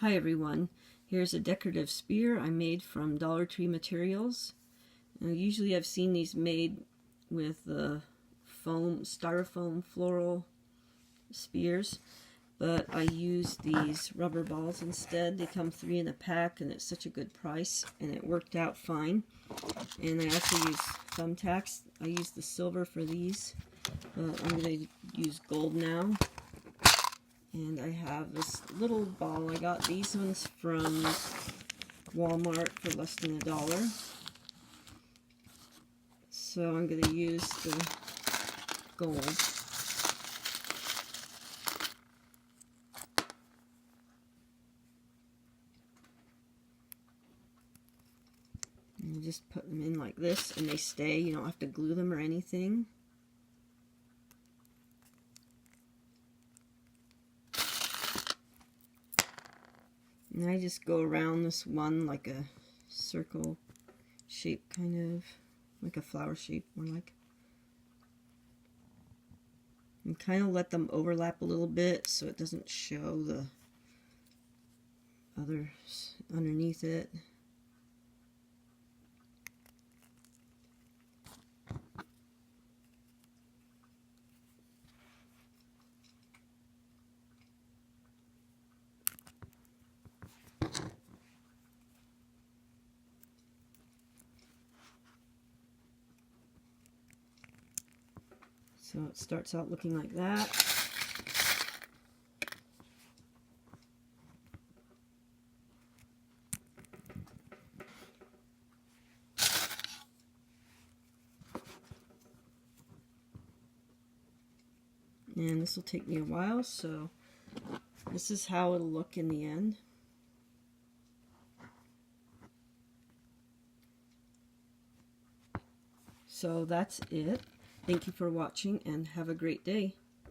Hi everyone, here's a decorative spear I made from Dollar Tree materials. Usually I've seen these made with the styrofoam floral spears, but I used these rubber balls instead. They come 3 in a pack and it's such a good price and it worked out fine. And I also use thumbtacks. I used the silver for these, but I'm going to use gold now. And I have this little ball. I got these ones from Walmart for less than $1. So I'm going to use the gold. And you just put them in like this and they stay. You don't have to glue them or anything. And I just go around this one like a circle shape, kind of like a flower shape, more like. And kind of let them overlap a little bit so it doesn't show the others underneath it. So it starts out looking like that. And this will take me a while, so this is how it'll look in the end. So that's it. Thank you for watching and have a great day.